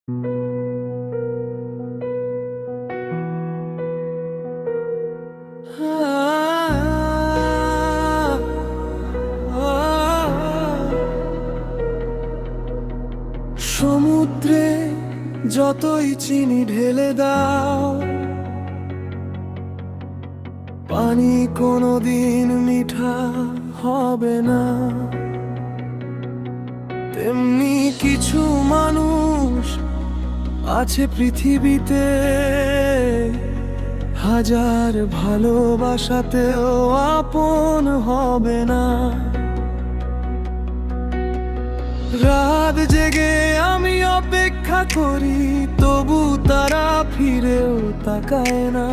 সমুদ্রে যতই চিনি ঢেলে দাও, পানি কোনোদিন মিঠা হবে না। তেমনি কিছু মানুষ আছে পৃথিবীতে, হাজার ভালোবাসাতেও আপন হবে না। রাত জেগে আমি অপেক্ষা করি, তবু তারা ফিরেও তাকায় না।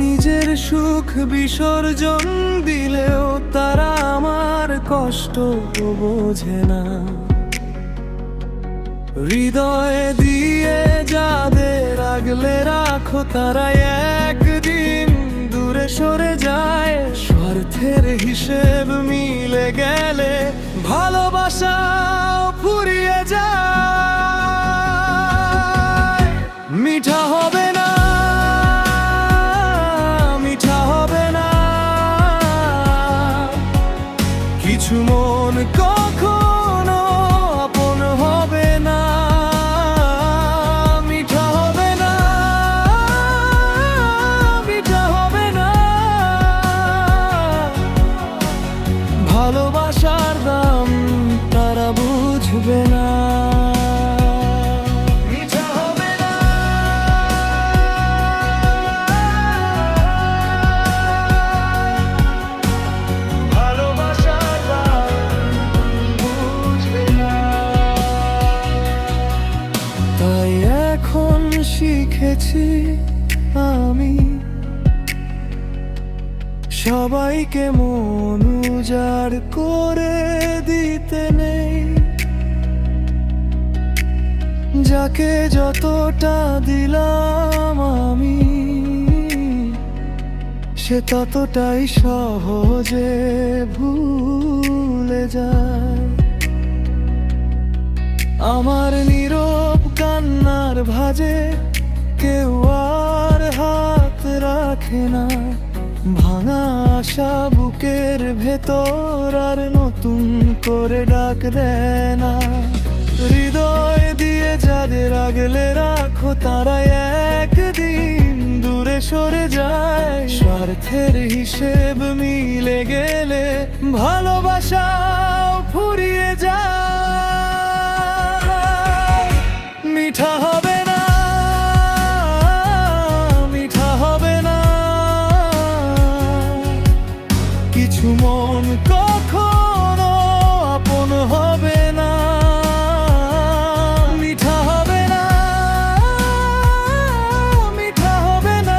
নিজের সুখ বিসর্জন দিলেও তারা আমার কষ্ট বোঝে না। হৃদয়ে দিয়ে যাদের আগলে রাখো, তারা একদিন দূরে সরে যায়। স্বার্থের হিসেব মিলে গেলে ভালোবাসা ফুরিয়ে যায়। মিঠা হবে না, মিঠা হবে না, কিছু মন কখনো আপন হবে না। মিঠা হবে না, মিঠা হবে না, ভালোবাসার দাম তারা বুঝবে না। মিঠা হবে না, ভালোবাসার দাম বুঝবে না। তাই এখন শিখেছি আমি, সবাইকে মন উজাড় করে দিতে নেই। যাকে যতটা দিলাম আমি, সে ততটাই সহজে ভুলে যায়। আমার নীরব কান্নার ভাঁজে কেউ আর হাত রাখে না। ভাঙা আশা বুকের ভেতর আর নতুন করে ডাক দেয় না। হৃদয় দিয়ে যাদের আগলে রাখো, তারা একদিন দূরে সরে যায়। স্বার্থের হিসেব মিলে গেলে ভালোবাসা ফুরিয়ে যায়। মিঠা হবে না, মিঠা হবে না, কিছু মন কখনো আপন হবে না। মিঠা হবে না, মিঠা হবে না,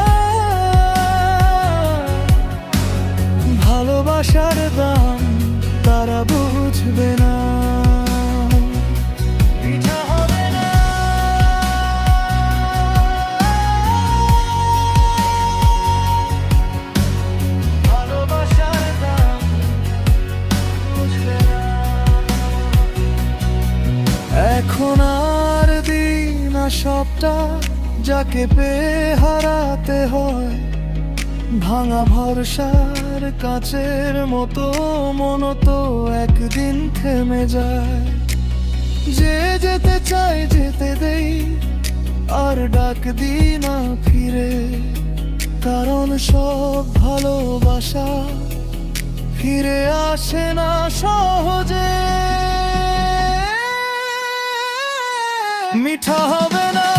ভালোবাসার দাম তারা বুঝবে না। মিঠা হবে না, ভালোবাসার দাম বুঝবে না। এখন আর দিন না সবটা যাকে পেয়ে হারাতে হয়। ভাঙা ভরসার কাচের মতো মন তো একদিন থেমে যায়। যে যেতে চায় যেতে দেই, আর ডাক দিই না ফিরে। কারণ সব ভালোবাসা ফিরে আসে না সহজে। মিঠা হবে না,